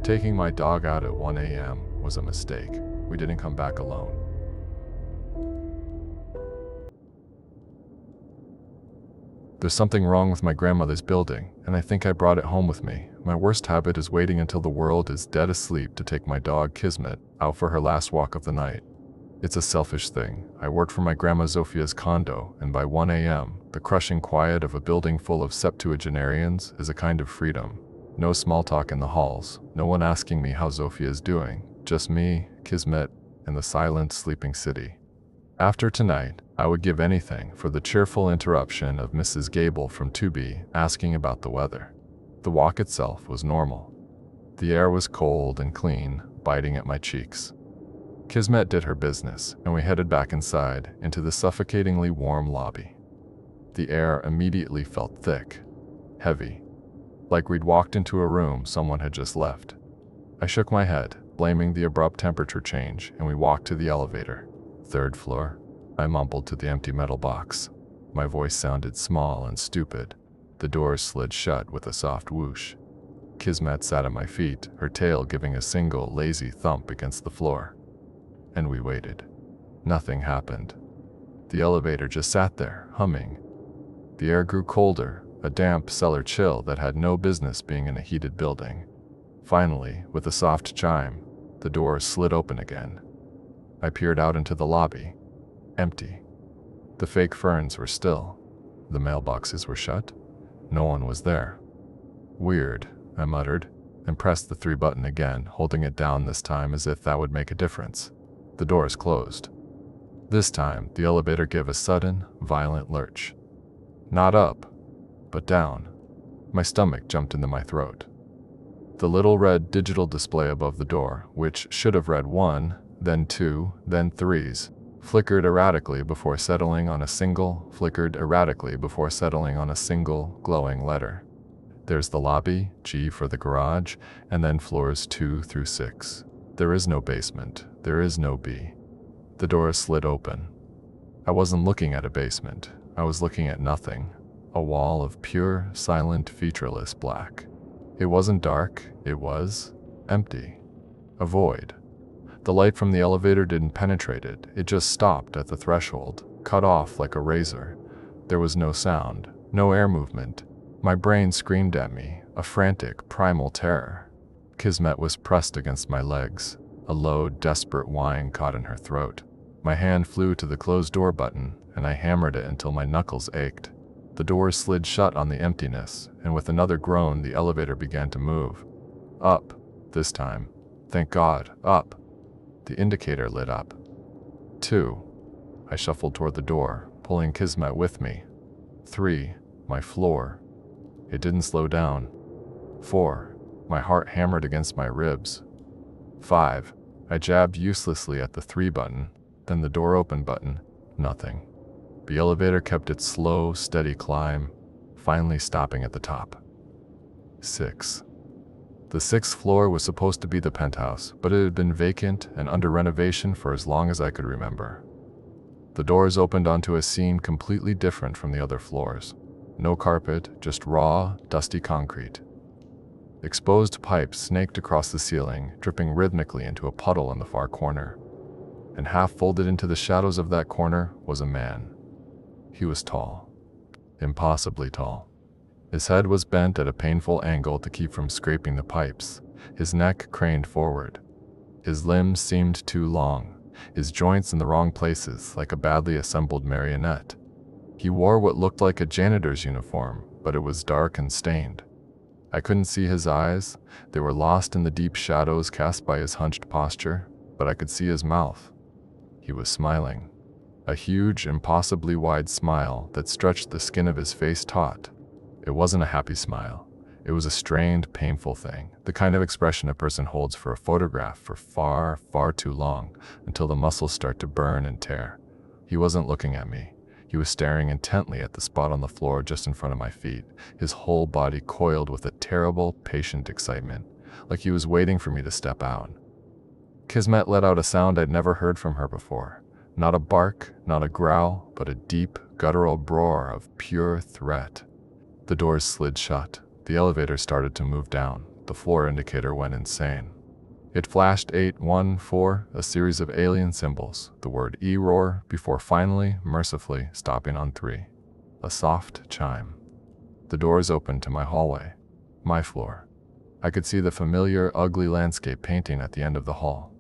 Taking my dog out at 1 a.m. was a mistake. We didn't come back alone. There's something wrong with my grandmother's building, and I think I brought it home with me. My worst habit is waiting until the world is dead asleep to take my dog Kismet out for her last walk of the night. It's a selfish thing. I worked for my grandma Zofia's condo, and by 1 a.m., the crushing quiet of a building full of septuagenarians is a kind of freedom. No small talk in the halls, no one asking me how Zofia is doing, just me, Kismet, and the silent, sleeping city. After tonight, I would give anything for the cheerful interruption of Mrs. Gable from 2B asking about the weather. The walk itself was normal. The air was cold and clean, biting at my cheeks. Kismet did her business, and we headed back inside into the suffocatingly warm lobby. The air immediately felt thick, heavy, like we'd walked into a room someone had just left. I shook my head, blaming the abrupt temperature change, and we walked to the elevator. 3rd floor, I mumbled to the empty metal box. My voice sounded small and stupid. The doors slid shut with a soft whoosh. Kismet sat at my feet, her tail giving a single lazy thump against the floor. And we waited. Nothing happened. The elevator just sat there, humming. The air grew colder, a damp cellar chill that had no business being in a heated building. Finally, with a soft chime, the door slid open again. I peered out into the lobby. Empty. The fake ferns were still. The mailboxes were shut. No one was there. Weird, I muttered, and pressed the 3 button again, holding it down this time as if that would make a difference. The doors closed. This time, the elevator gave a sudden, violent lurch. Not up, but down. My stomach jumped into my throat. The little red digital display above the door, which should have read 1, then 2, then 3s, flickered erratically before settling on a single glowing letter. There's the lobby, G for the garage, and then floors 2 through 6. There is no basement. There is no B. The door slid open. I wasn't looking at a basement. I was looking at nothing. A wall of pure, silent, featureless black. It wasn't dark. It was empty. A void. The light from the elevator didn't penetrate it. It just stopped at the threshold, cut off like a razor. There was no sound, no air movement. My brain screamed at me, a frantic, primal terror. Kismet was pressed against my legs. A low, desperate whine caught in her throat. My hand flew to the closed door button, and I hammered it until my knuckles ached. The doors slid shut on the emptiness, and with another groan, the elevator began to move. Up, this time. Thank God, up. The indicator lit up. 2. I shuffled toward the door, pulling Kismet with me. 3. My floor. It didn't slow down. 4. My heart hammered against my ribs. 5. I jabbed uselessly at the 3 button, then the door open button. Nothing. The elevator kept its slow, steady climb, finally stopping at the top. 6. The 6th floor was supposed to be the penthouse, but it had been vacant and under renovation for as long as I could remember. The doors opened onto a scene completely different from the other floors. No carpet, just raw, dusty concrete. Exposed pipes snaked across the ceiling, dripping rhythmically into a puddle in the far corner. And half folded into the shadows of that corner was a man. He was tall. Impossibly tall. His head was bent at a painful angle to keep from scraping the pipes. His neck craned forward. His limbs seemed too long, his joints in the wrong places like a badly assembled marionette. He wore what looked like a janitor's uniform, but it was dark and stained. I couldn't see his eyes. They were lost in the deep shadows cast by his hunched posture, but I could see his mouth. He was smiling. A huge, impossibly wide smile that stretched the skin of his face taut. It wasn't a happy smile. It was a strained, painful thing, the kind of expression a person holds for a photograph for far, far too long, until the muscles start to burn and tear. He wasn't looking at me. He was staring intently at the spot on the floor just in front of my feet, his whole body coiled with a terrible, patient excitement, like he was waiting for me to step out. Kismet let out a sound I'd never heard from her before. Not a bark, not a growl, but a deep, guttural roar of pure threat. The doors slid shut. The elevator started to move down. the floor indicator went insane. It flashed 814, a series of alien symbols, the word E-roar, before finally, mercifully, stopping on 3. A soft chime. The doors opened to my hallway. My floor. I could see the familiar, ugly landscape painting at the end of the hall.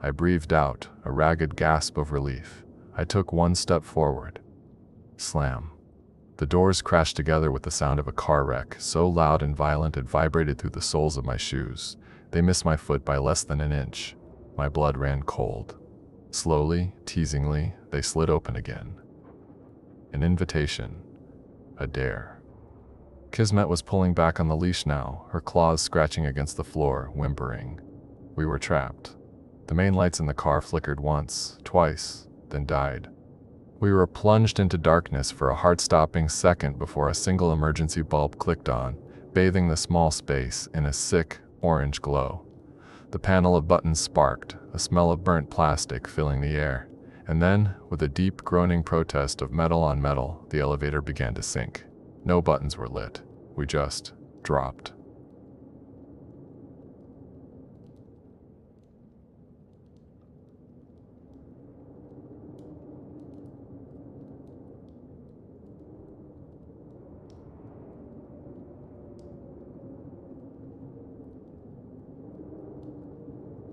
I breathed out, a ragged gasp of relief. I took one step forward. Slam. The doors crashed together with the sound of a car wreck, so loud and violent it vibrated through the soles of my shoes. They missed my foot by less than an inch. My blood ran cold. Slowly, teasingly, they slid open again. An invitation. A dare. Kismet was pulling back on the leash now, her claws scratching against the floor, whimpering. We were trapped. The main lights in the car flickered once, twice, then died. We were plunged into darkness for a heart-stopping second before a single emergency bulb clicked on, bathing the small space in a sick, orange glow. The panel of buttons sparked, a smell of burnt plastic filling the air, and then, with a deep groaning protest of metal on metal, the elevator began to sink. No buttons were lit. We just dropped.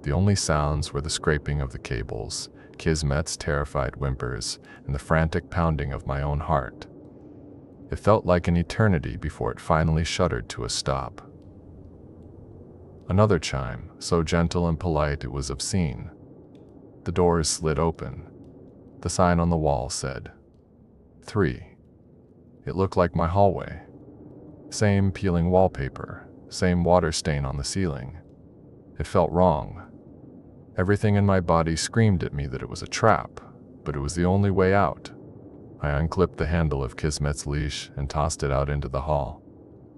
The only sounds were the scraping of the cables, Kismet's terrified whimpers, and the frantic pounding of my own heart. It felt like an eternity before it finally shuddered to a stop. Another chime, so gentle and polite it was obscene. The doors slid open. The sign on the wall said, 3. It looked like my hallway. Same peeling wallpaper, same water stain on the ceiling. It felt wrong. Everything in my body screamed at me that it was a trap, but it was the only way out. I unclipped the handle of Kismet's leash and tossed it out into the hall.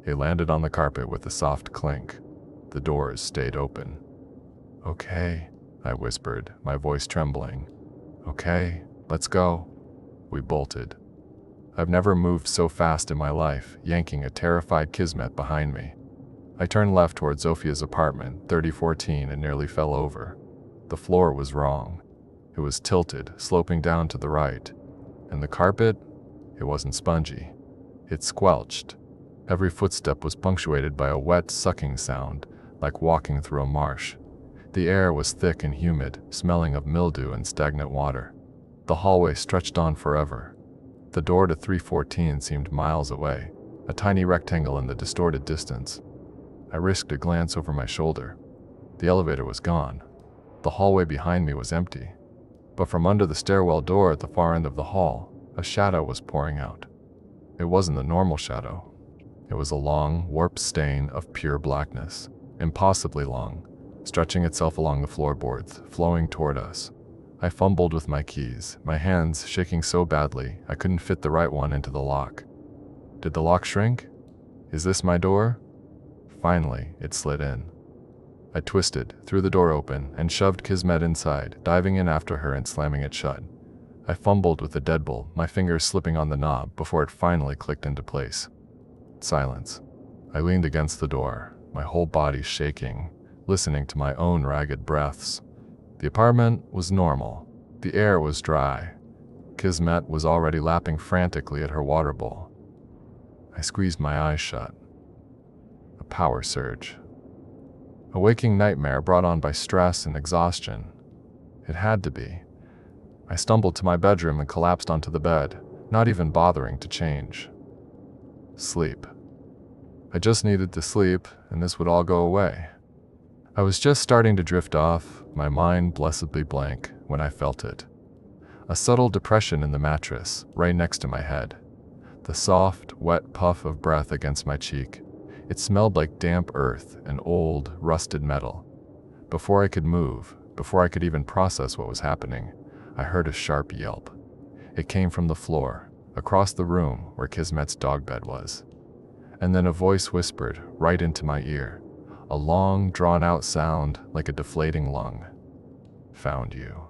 It landed on the carpet with a soft clink. The doors stayed open. "Okay," I whispered, my voice trembling. "Okay, let's go." We bolted. I've never moved so fast in my life, yanking a terrified Kismet behind me. I turned left toward Zofia's apartment, 3014, and nearly fell over. The floor was wrong. It was tilted, sloping down to the right. And the carpet? It wasn't spongy. It squelched. Every footstep was punctuated by a wet, sucking sound, like walking through a marsh. The air was thick and humid, smelling of mildew and stagnant water. The hallway stretched on forever. The door to 314 seemed miles away, a tiny rectangle in the distorted distance. I risked a glance over my shoulder. The elevator was gone. The hallway behind me was empty. But from under the stairwell door at the far end of the hall, a shadow was pouring out. It wasn't the normal shadow. It was a long, warped stain of pure blackness, impossibly long, stretching itself along the floorboards, flowing toward us. I fumbled with my keys, my hands shaking so badly I couldn't fit the right one into the lock. Did the lock shrink? Is this my door? Finally, it slid in. I twisted, threw the door open, and shoved Kismet inside, diving in after her and slamming it shut. I fumbled with the deadbolt, my fingers slipping on the knob before it finally clicked into place. Silence. I leaned against the door, my whole body shaking, listening to my own ragged breaths. The apartment was normal. The air was dry. Kismet was already lapping frantically at her water bowl. I squeezed my eyes shut. A power surge. A waking nightmare brought on by stress and exhaustion. It had to be. I stumbled to my bedroom and collapsed onto the bed, not even bothering to change. Sleep. I just needed to sleep, and this would all go away. I was just starting to drift off, my mind blessedly blank, when I felt it. A subtle depression in the mattress, right next to my head. The soft, wet puff of breath against my cheek. It smelled like damp earth and old, rusted metal. Before I could move, before I could even process what was happening, I heard a sharp yelp. It came from the floor, across the room where Kismet's dog bed was. And then a voice whispered right into my ear, a long, drawn-out sound like a deflating lung. "Found you."